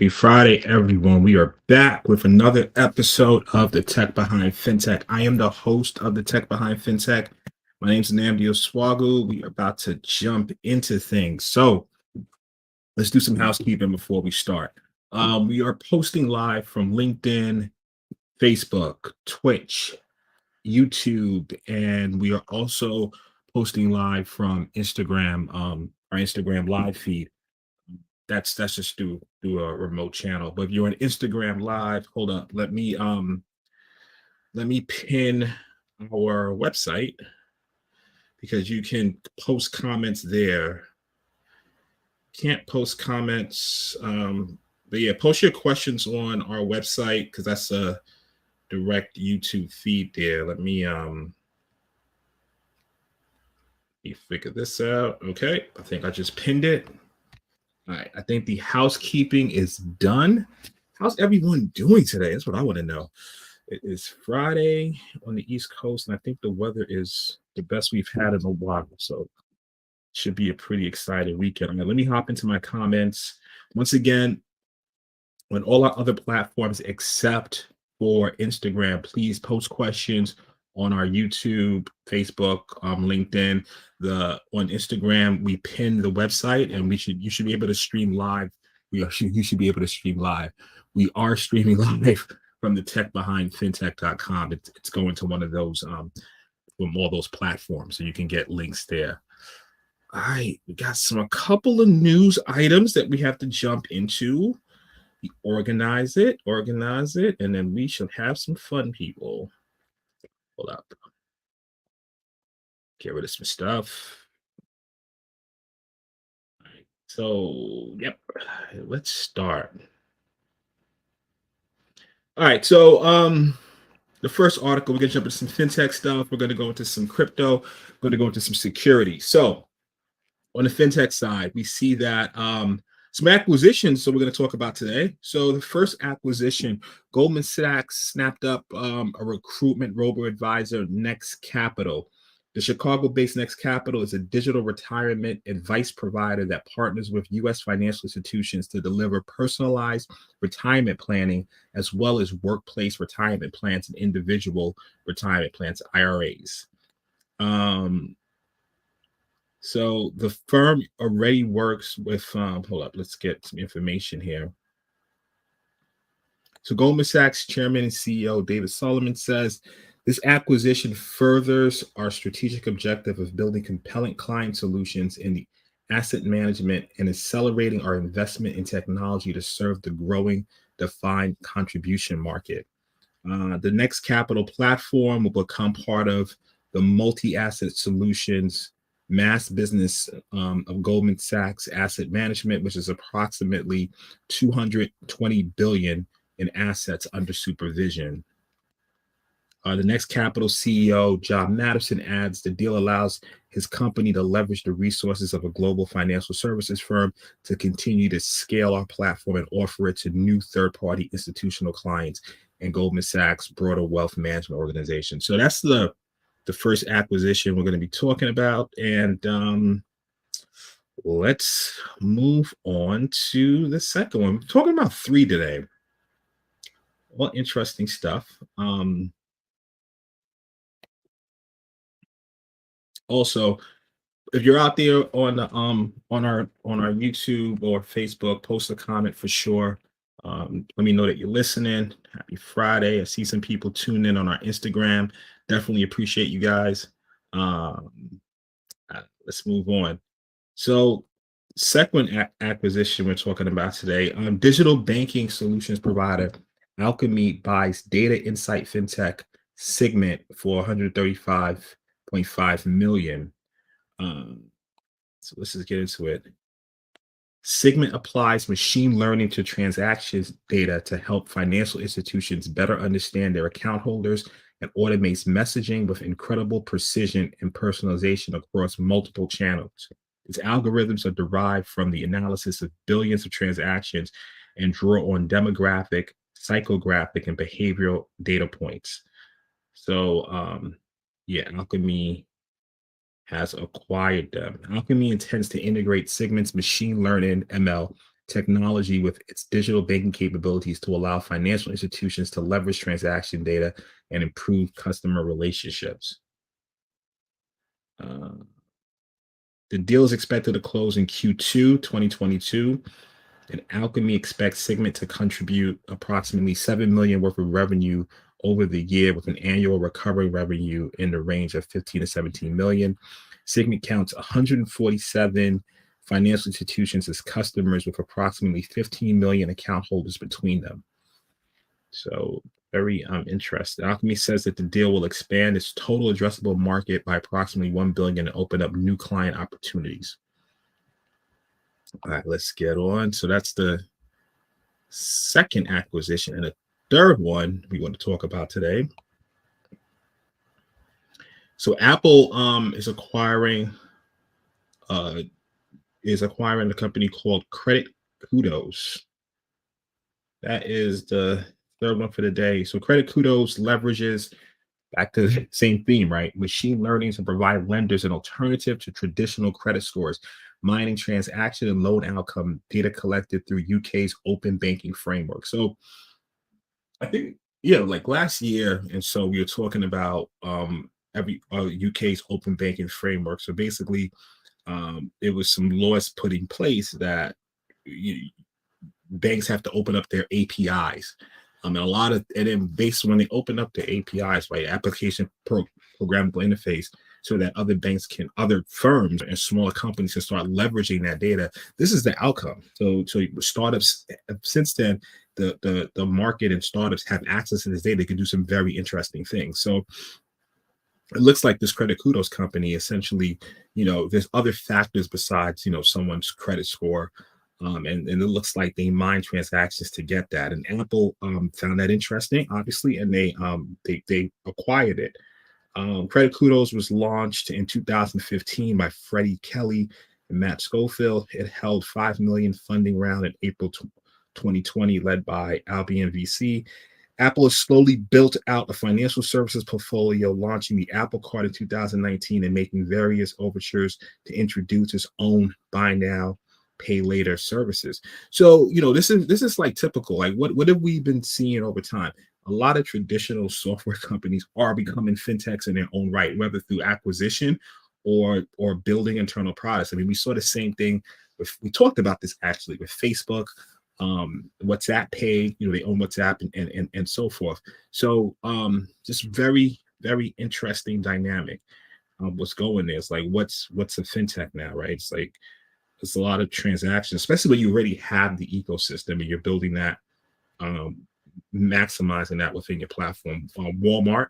Happy Friday, everyone. We are back with another episode of the Tech Behind FinTech. I am the host of the Tech Behind FinTech. My name is Nnamdi Osuagwu. We are about to jump into things. So let's do some housekeeping before we start. We are posting live from LinkedIn, Facebook, Twitch, YouTube, and we are also posting live from Instagram, our Instagram live feed. That's just through a remote channel. But if you're on Instagram live, hold up. Let me pin our website because you can post comments there. Can't post comments, but yeah, post your questions on our website because that's a direct YouTube feed there. Let me figure this out. Okay, I think I just pinned it. All right, I think the housekeeping is done. How's everyone doing today? That's what I want to know. It is Friday on the East Coast, and I think the weather is the best we've had in a while. So it should be a pretty exciting weekend. Let me hop into my comments. Once again, on all our other platforms except for Instagram, please post questions on our YouTube, Facebook, LinkedIn. On Instagram, we pin the website, and you should be able to stream live. You should be able to stream live. We are streaming live from the techbehindfintech.com. It's going to one of those from all those platforms, so you can get links there. All right, we got a couple of news items that we have to jump into. We organize it, and then we should have some fun, people. Hold up. Get rid of some stuff. All right, so, yep, let's start. All right, so the first article, we're going to jump into some fintech stuff. We're going to go into some crypto. We're going to go into some security. So on the fintech side, we see that some acquisitions, so we're going to talk about today. So the first acquisition, Goldman Sachs snapped up a recruitment robo-advisor, NextCapital. The Chicago-based NextCapital is a digital retirement advice provider that partners with U.S. financial institutions to deliver personalized retirement planning, as well as workplace retirement plans and individual retirement plans, IRAs. So the firm already works with, hold up, let's get some information here. So Goldman Sachs Chairman and CEO David Solomon says, this acquisition furthers our strategic objective of building compelling client solutions in the asset management and accelerating our investment in technology to serve the growing defined contribution market. The NextCapital platform will become part of the multi-asset solutions mass business of Goldman Sachs Asset Management, which is approximately $220 billion in assets under supervision. The NextCapital CEO, John Matterson, adds the deal allows his company to leverage the resources of a global financial services firm to continue to scale our platform and offer it to new third-party institutional clients and Goldman Sachs broader wealth management organization. So that's the first acquisition we're going to be talking about. And let's move on to the second one. We're talking about three today. All interesting stuff. Also, if you're out there on our YouTube or Facebook, post a comment for sure. Let me know that you're listening. Happy Friday. I see some people tune in on our Instagram. Definitely appreciate you guys. Let's move on. So second acquisition we're talking about today, digital banking solutions provider Alchemy buys data insight fintech Segmint for $135.5 million. So let's just get into it. Segmint applies machine learning to transactions data to help financial institutions better understand their account holders and automates messaging with incredible precision and personalization across multiple channels. Its algorithms are derived from the analysis of billions of transactions and draw on demographic, psychographic, and behavioral data points. So, yeah, Alchemy has acquired them. Alchemy intends to integrate Segmint's machine learning ML technology with its digital banking capabilities to allow financial institutions to leverage transaction data and improve customer relationships. Uh, the deal is expected to close in Q2 2022, and Alkami expects Segmint to contribute approximately $7 million worth of revenue over the year, with an annual recurring revenue in the range of 15 to 17 million. Segmint counts 147 financial institutions as customers, with approximately 15 million account holders between them. So very interesting. Alchemy says that the deal will expand its total addressable market by approximately 1 billion and open up new client opportunities. All right, let's get on. So that's the second acquisition, and the third one we want to talk about today. So Apple is acquiring a company called Credit Kudos. That is the third one for the day. So Credit Kudos leverages, back to the same theme, right? Machine learning to provide lenders an alternative to traditional credit scores, mining transaction and loan outcome data collected through UK's open banking framework. So I think, like last year, and so we were talking about UK's open banking framework. So basically, it was some laws put in place that banks have to open up their APIs. And then based on when they open up their APIs, right, application programmable interface, so that other firms and smaller companies can start leveraging that data. This is the outcome. So startups, since then, the market and startups have access to this data. They can do some very interesting things. So it looks like this Credit Kudos company, essentially, there's other factors besides, someone's credit score. And it looks like they mine transactions to get that. And Apple found that interesting, obviously, and they acquired it. Credit Kudos was launched in 2015 by Freddie Kelly and Matt Schofield. It held $5 million funding round in April 2020, led by Albion VC. Apple has slowly built out a financial services portfolio, launching the Apple Card in 2019 and making various overtures to introduce its own buy now, pay later services. So, this is like typical. Like what have we been seeing over time? A lot of traditional software companies are becoming fintechs in their own right, whether through acquisition or building internal products. I mean, we saw the same thing we talked about this actually with Facebook, WhatsApp Pay, they own WhatsApp and so forth. So just very, very interesting dynamic. What's going there? It's like what's a fintech now, right? It's like it's a lot of transactions, especially when you already have the ecosystem and you're building that, maximizing that within your platform. Walmart,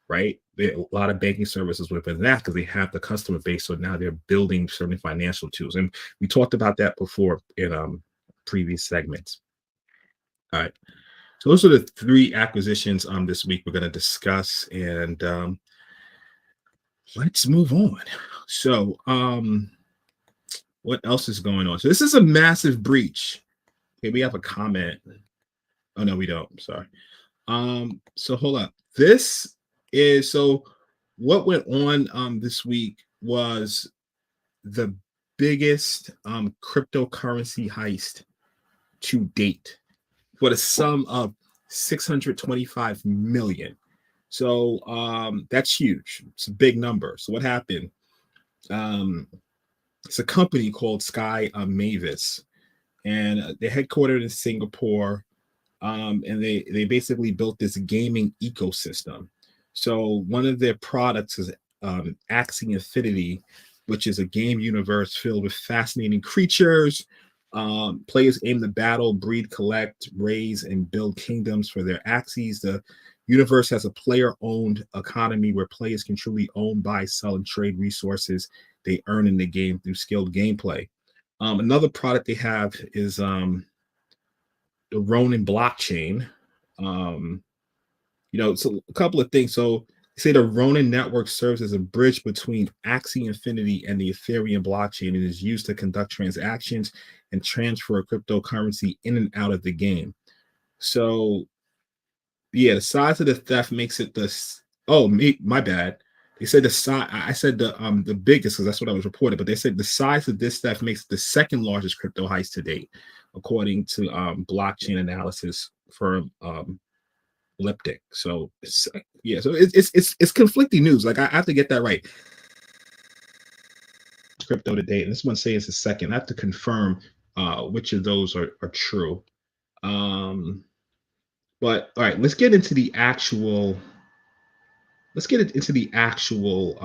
right? A lot of banking services within that because they have the customer base. So now they're building certain financial tools. And we talked about that before in previous segments. All right. So those are the three acquisitions this week we're going to discuss. And let's move on. So what else is going on? So this is a massive breach. Okay, we have a comment. Oh no, we don't. I'm sorry. So hold up. This is what went on this week was the biggest cryptocurrency heist to date, for the sum of 625 million. So that's huge. It's a big number. So what happened? It's a company called Sky Mavis, and they're headquartered in Singapore. And they basically built this gaming ecosystem. So one of their products is Axie Infinity, which is a game universe filled with fascinating creatures. Players aim to battle, breed, collect, raise, and build kingdoms for their Axies. The universe has a player-owned economy where players can truly own, buy, sell, and trade resources they earn in the game through skilled gameplay. Another product they have is the Ronin blockchain. So a couple of things. So they say the Ronin network serves as a bridge between Axie Infinity and the Ethereum blockchain and is used to conduct transactions and transfer cryptocurrency in and out of the game. So yeah, the size of the theft makes it my bad. They said the size. I said the biggest because that's what I was reported. But they said the size of this theft makes it the second largest crypto heist to date. according to blockchain analysis firm Elliptic. So yeah, so it's conflicting news. Like I have to get that right. Crypto today, and this one says a second. I have to confirm which of those are true. But all right, let's get into the actual. Let's get into the actual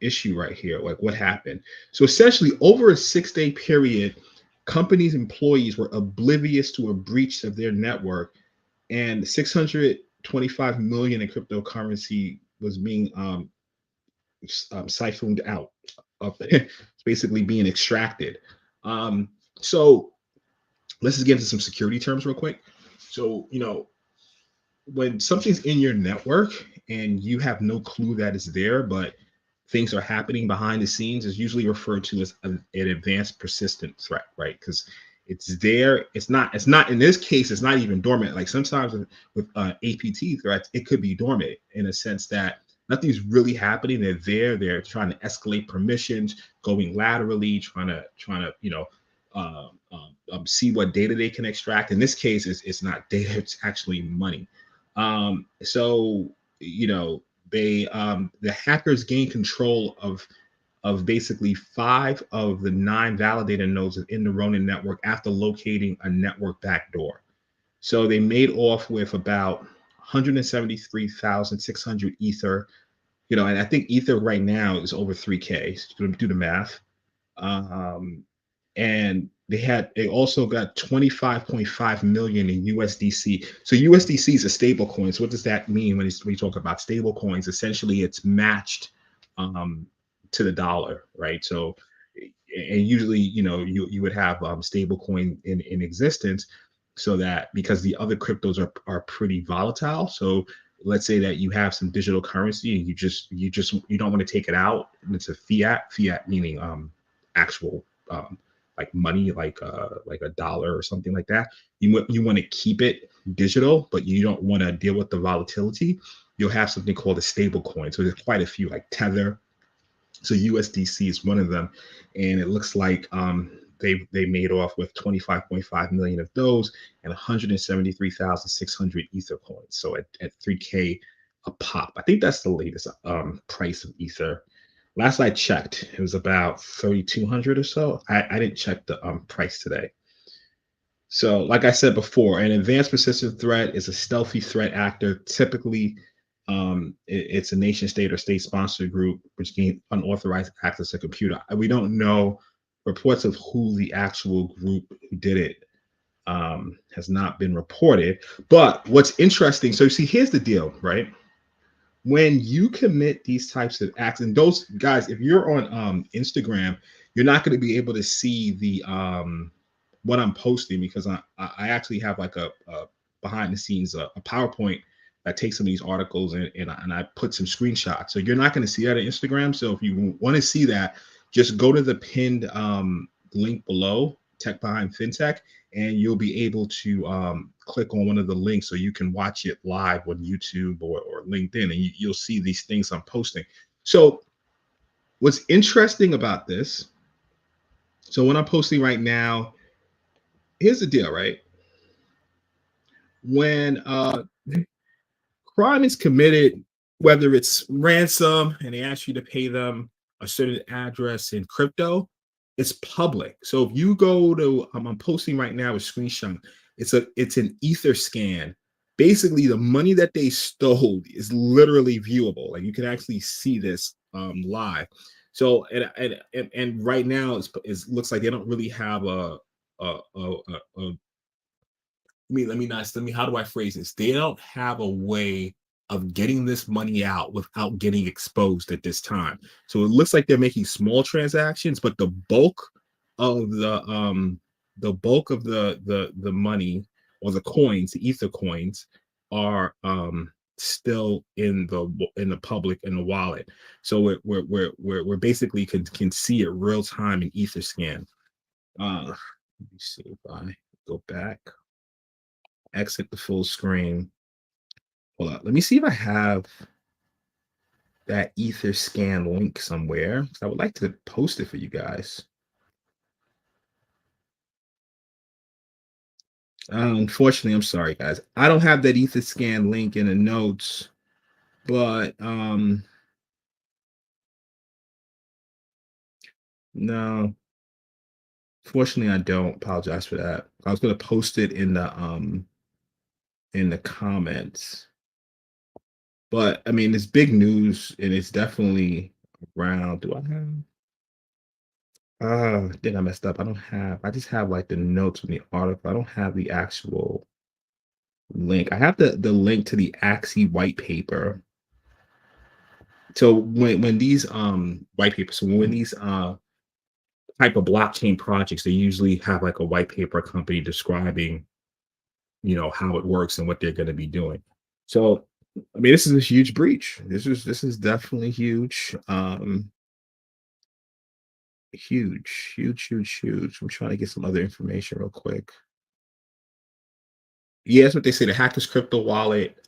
issue right here. Like what happened. So essentially, over a 6-day period, companies' employees were oblivious to a breach of their network, and 625 million in cryptocurrency was being siphoned out of it's basically being extracted. So let's just get into some security terms real quick. So, when something's in your network and you have no clue that it's there, but things are happening behind the scenes, is usually referred to as an advanced persistent threat, right? Because it's there. It's not in this case, it's not even dormant. Like sometimes with APT threats, it could be dormant in a sense that nothing's really happening. They're there. They're trying to escalate permissions, going laterally, trying to see what data they can extract. In this case, it's not data; it's actually money. So they the hackers gained control of basically 5 of the 9 validator nodes in the Ronin network after locating a network backdoor. So they made off with about 173,600 ether. And I think ether right now is over 3K. So do the math. And they also got 25.5 million in USDC. So USDC is a stable coin. So what does that mean when we talk about stable coins? Essentially, it's matched to the dollar, right? So, and usually, you would have stable coin in existence, so that because the other cryptos are pretty volatile. So let's say that you have some digital currency and you don't want to take it out, and it's a fiat meaning actual like money, like a dollar or something like that. You want to keep it digital, but you don't want to deal with the volatility. You'll have something called a stable coin. So there's quite a few, like Tether. So USDC is one of them, and it looks like they made off with 25.5 million of those and 173,600 ether coins. So at 3K a pop. I think that's the latest price of ether. Last I checked, it was about 3,200 or so. I didn't check the price today. So, like I said before, an advanced persistent threat is a stealthy threat actor. Typically, it's a nation state or state sponsored group which gain unauthorized access to a computer. We don't know reports of who the actual group who did it has not been reported. But what's interesting, so see, here's the deal, right? When you commit these types of acts, and those guys, if you're on Instagram, you're not going to be able to see the what I'm posting, because I actually have like a behind the scenes a PowerPoint that takes some of these articles and I put some screenshots. So you're not going to see that on Instagram. So if you want to see that, just go to the pinned link below, Tech Behind FinTech, and you'll be able to click on one of the links so you can watch it live on YouTube or LinkedIn, and you'll see these things I'm posting. So what's interesting about this, so what I'm posting right now, here's the deal, right? When crime is committed, whether it's ransom and they ask you to pay them a certain address in crypto, it's public. So if you go to, I'm posting right now a screenshot. It's an Etherscan. Basically, the money that they stole is literally viewable. Like you can actually see this live. So and right now it looks like they don't really have a how do I phrase this? They don't have a way of getting this money out without getting exposed at this time. So it looks like they're making small transactions, but the bulk of the money or the coins, the ether coins, are still in the public, in the wallet. So we're basically can see it real time in Etherscan. Let me see if I go back, exit the full screen. Hold on. Let me see if I have that Etherscan link somewhere. I would like to post it for you guys. Unfortunately, I'm sorry, guys. I don't have that Etherscan link in the notes, but no, fortunately, I don't. Apologize for that. I was gonna post it in the comments, but I mean, it's big news and it's definitely around. Do I have? I think I messed up. I don't have. I just have like the notes from the article. I don't have the actual link. I have the link to the Axie white paper. So when these white papers, so when these type of blockchain projects, they usually have like a white paper company describing, how it works and what they're going to be doing. So, I mean, this is a huge breach. This is definitely huge. Huge, huge, huge, huge. I'm trying to get some other information real quick. Yeah, that's what they say. The hacker's crypto wallet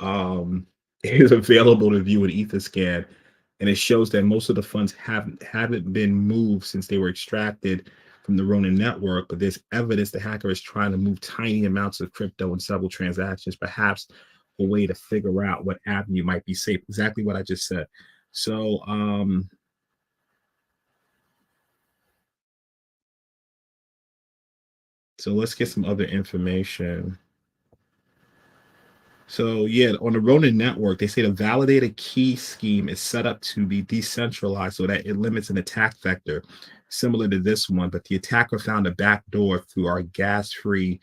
is available to view in Etherscan, and it shows that most of the funds haven't been moved since they were extracted from the Ronin network. But there's evidence the hacker is trying to move tiny amounts of crypto in several transactions, perhaps a way to figure out what avenue might be safe. Exactly what I just said. So, let's get some other information. So yeah, on the Ronin network, they say the validated key scheme is set up to be decentralized so that it limits an attack vector similar to this one, but the attacker found a backdoor through our gas-free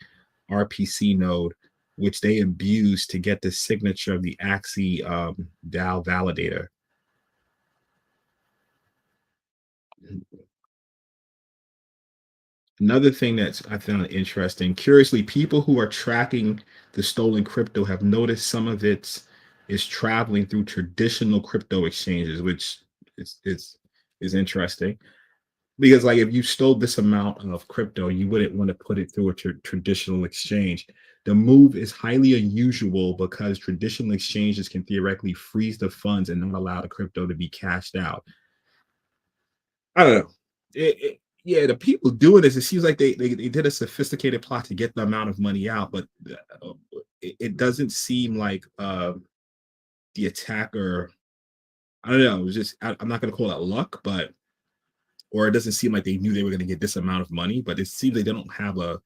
RPC node, which they abused to get the signature of the Axie DAO validator. Another thing that's I found interesting, curiously, people who are tracking the stolen crypto have noticed some of it is traveling through traditional crypto exchanges, which is interesting because like if you stole this amount of crypto, you wouldn't want to put it through a traditional exchange. The move is highly unusual because traditional exchanges can theoretically freeze the funds and not allow the crypto to be cashed out. I don't know. Yeah, the people doing this, it seems like they did a sophisticated plot to get the amount of money out, but it doesn't seem like the attacker. I don't know. It was just I'm not going to call it luck, but or it doesn't seem like they knew they were going to get this amount of money, but it seems like they don't have a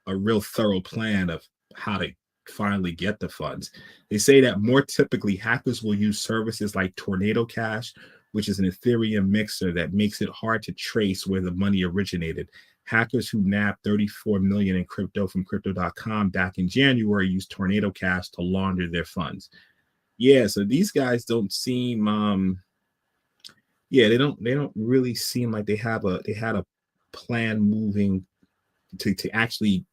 real thorough plan of how to finally get the funds. They say that more typically, hackers will use services like Tornado Cash, which is an Ethereum mixer that makes it hard to trace where the money originated. Hackers who nabbed 34 million in crypto from crypto.com back in January used Tornado Cash to launder their funds. Yeah, so these guys don't seem yeah, they don't really seem like they had a plan moving to actually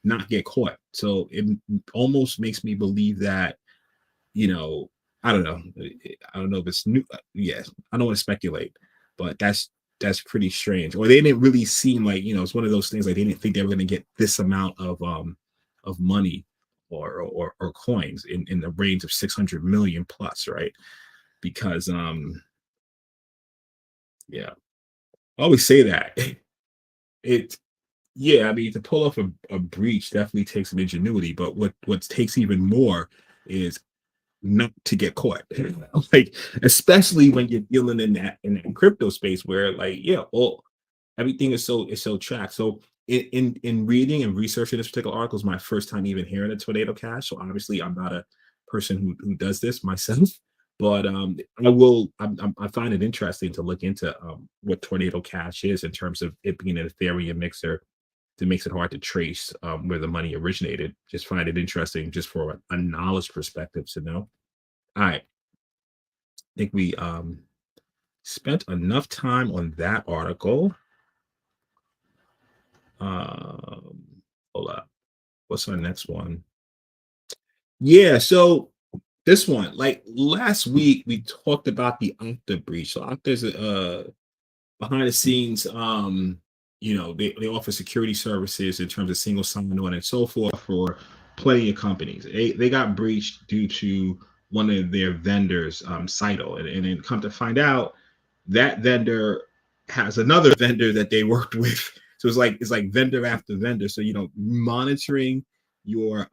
not get caught. So it almost makes me believe that, you know, I don't know. I don't know if it's new. Yeah, I don't want to speculate, but that's pretty strange. Or they didn't really seem like, it's one of those things like they didn't think they were going to get this amount of money or coins in the range of 600 million plus, right? Because yeah, I always say that. It Yeah, I mean, to pull off a breach definitely takes some ingenuity, but what takes even more is not to get caught. Like, especially when you're dealing in that crypto space where like, yeah, all everything is so tracked. So in reading and researching this particular article is my first time even hearing of tornado cash. So obviously I'm not a person who does this myself. But I find it interesting to look into what tornado cash is in terms of it being an Ethereum mixer that makes it hard to trace where the money originated. Just find it interesting just for a knowledge perspective to know. All right. I think we spent enough time on that article. Um, hold up. What's our next one? Yeah, so this one, like last week, we talked about the Okta breach. So Okta's behind the scenes, they offer security services in terms of single sign-on and so forth for plenty of companies. They got breached due to one of their vendors, Cyto, and then come to find out that vendor has another vendor that they worked with So it's like vendor after vendor. So monitoring your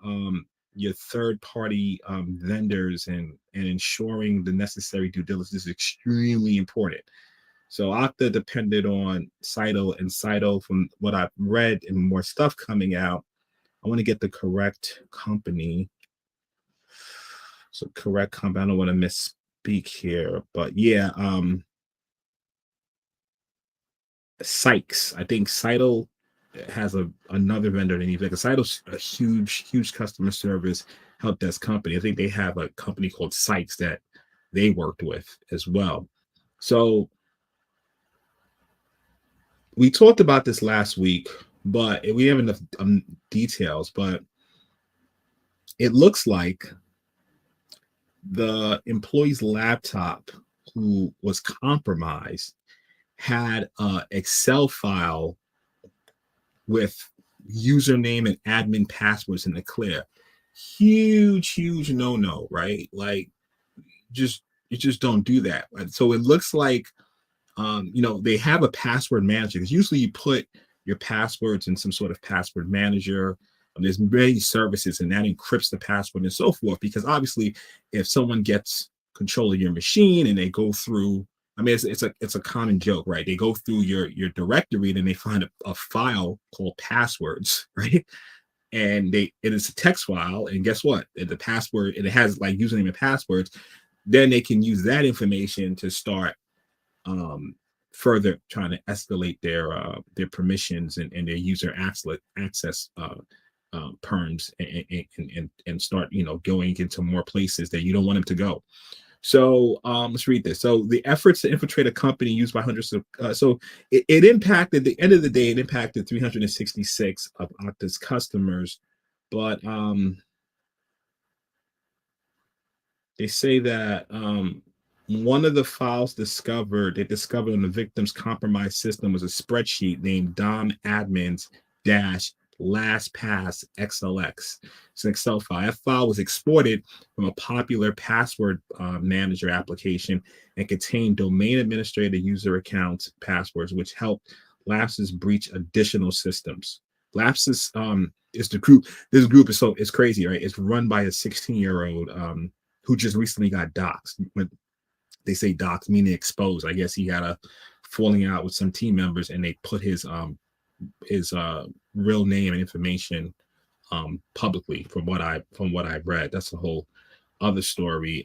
third party vendors and ensuring the necessary due diligence is extremely important. So Okta depended on Cyto, and Cyto, from what I've read and more stuff coming out, I want to get the correct company. So correct company. I don't want to misspeak here, but yeah, Sykes. I think Cyto has another vendor than because Cyto's a huge customer service help desk company. I think they have a company called Sykes that they worked with as well. So we talked about this last week, but we have enough details. But it looks like the employee's laptop who was compromised had an Excel file with username and admin passwords in the clear. Huge no, right? Like, you just don't do that. So it looks like they have a password manager, because usually you put your passwords in some sort of password manager. There's many services, and that encrypts the password and so forth, because obviously if someone gets control of your machine and they go through, I mean, it's a common joke, right? They go through your directory and they find a file called passwords, right? And it's a text file, and guess what? The password, and it has like username and passwords. Then they can use that information to start further trying to escalate their permissions and their user access perms, and start going into more places that you don't want them to go. So let's read this. So the efforts to infiltrate a company used by hundreds of so it impacted, at the end of the day, it impacted 366 of Okta's customers, but they say that one of the files they discovered on the victim's compromised system was a spreadsheet named DOM admins dash LastPass XLX. It's an Excel file. That file was exported from a popular password manager application and contained domain administrator user accounts passwords, which helped Lapsus breach additional systems. Lapsus is the group. This group is crazy, right? It's run by a 16-year-old who just recently got doxxed. When they say doxxed, meaning exposed, I guess he had a falling out with some team members, and they put his real name and information publicly. From what I've read, that's a whole other story.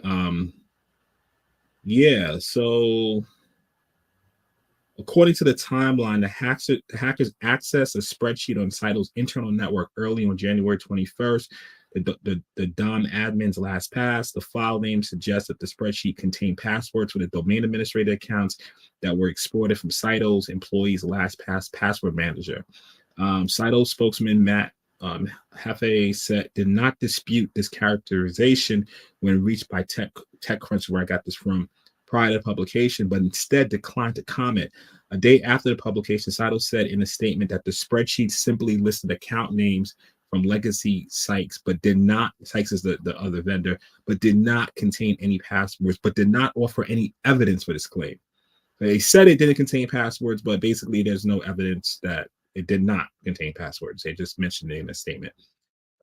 Yeah. So according to the timeline, the hackers accessed a spreadsheet on Cyto's internal network early on January 21st. The DOM admin's LastPass. The file name suggests that the spreadsheet contained passwords for the domain administrator accounts that were exported from Cyto's employees' LastPass password manager. Cyto spokesman Matt Hefe did not dispute this characterization when reached by TechCrunch, where I got this from, prior to publication, but instead declined to comment. A day after the publication, Cyto said in a statement that the spreadsheet simply listed account names from legacy Sykes, but did not, Sykes is the other vendor, but did not contain any passwords, but did not offer any evidence for this claim. They said it didn't contain passwords, but basically there's no evidence that it did not contain passwords. They just mentioned it in a statement.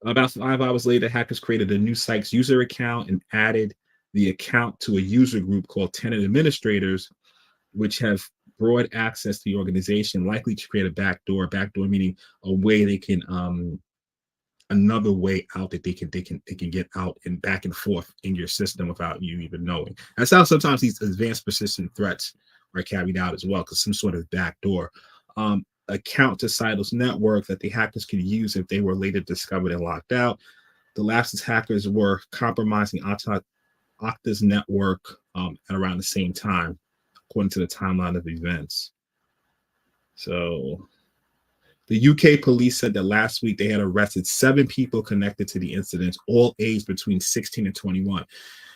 About 5 hours later, hackers created a new Sykes user account and added the account to a user group called Tenant Administrators, which have broad access to the organization, likely to create a backdoor meaning a way they can another way out that they can get out and back and forth in your system without you even knowing. That's how sometimes these advanced persistent threats are carried out as well, because some sort of backdoor account to Cyto's network that the hackers could use if they were later discovered and locked out. The Lapsus hackers were compromising Okta's network at around the same time, according to the timeline of events. So the UK police said that last week they had arrested 7 people connected to the incidents, all aged between 16 and 21.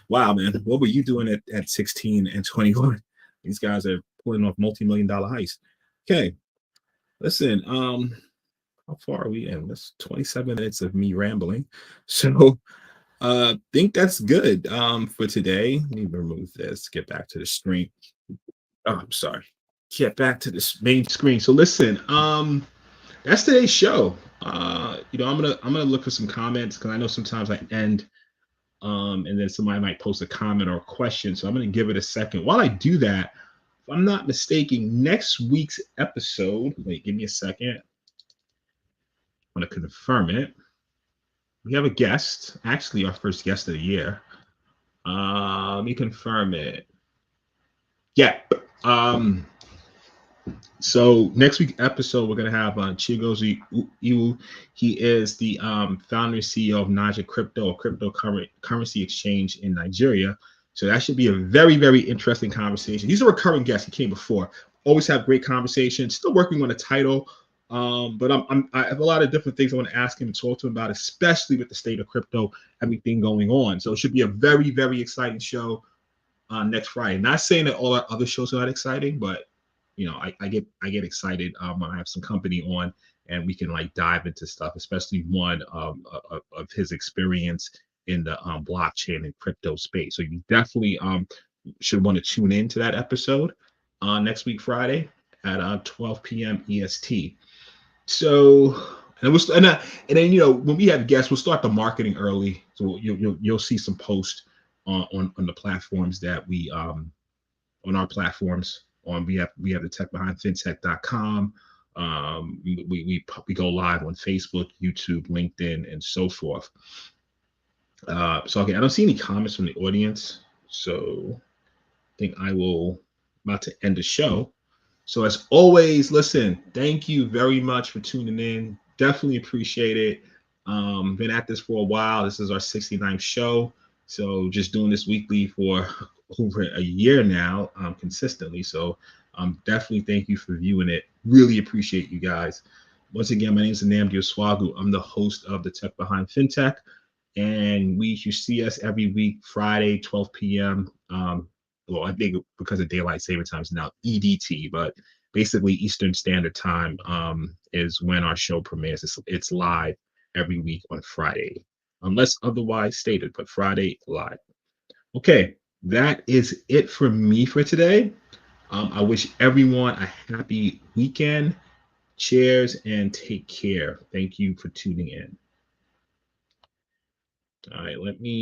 Wow, man. What were you doing at 16 and 21? These guys are pulling off multi-million-dollar heists. Okay. Listen, how far are we in? That's 27 minutes of me rambling. So think that's good for today. Let me remove this, get back to the screen. Oh, I'm sorry. Get back to this main screen. So listen, that's today's show. I'm gonna look for some comments because I know sometimes I end and then somebody might post a comment or a question. So I'm gonna give it a second. While I do that, if I'm not mistaken, next week's episode. Wait, give me a second. I'm gonna confirm it. We have a guest, actually our first guest of the year. Let me confirm it. Yeah. So next week episode, we're gonna have Chigozie Iwu. He is the founder and CEO of Naja Crypto, a cryptocurrency exchange in Nigeria. So that should be a very, very interesting conversation. He's a recurring guest. He came before. Always have great conversations. Still working on a title, but I have a lot of different things I want to ask him and talk to him about, especially with the state of crypto, everything going on. So it should be a very, very exciting show next Friday. Not saying that all our other shows are not exciting, but I get excited when I have some company on and we can like dive into stuff, especially one of his experience in the blockchain and crypto space. So you definitely should want to tune in to that episode next week Friday at 12 p.m. EST. So and then when we have guests, we'll start the marketing early, so you'll see some posts on the platforms that we on our platforms. We have the Tech Behind FinTech.com. We go live on Facebook, YouTube, LinkedIn, and so forth. So okay, I don't see any comments from the audience, so I think about to end the show. So as always, listen, thank you very much for tuning in. Definitely appreciate it. Been at this for a while. This is our 69th show. So just doing this weekly for over a year now, consistently. So definitely thank you for viewing it. Really appreciate you guys. Once again, my name is Nnamdi Osuagwu. I'm the host of the Tech Behind FinTech. And you see us every week, Friday, 12 p.m. Well, I think because of daylight saving time is now EDT, but basically Eastern Standard Time is when our show premieres. It's live every week on Friday, unless otherwise stated, but Friday live. Okay, that is it for me for today. I wish everyone a happy weekend. Cheers and take care. Thank you for tuning in. All right, let me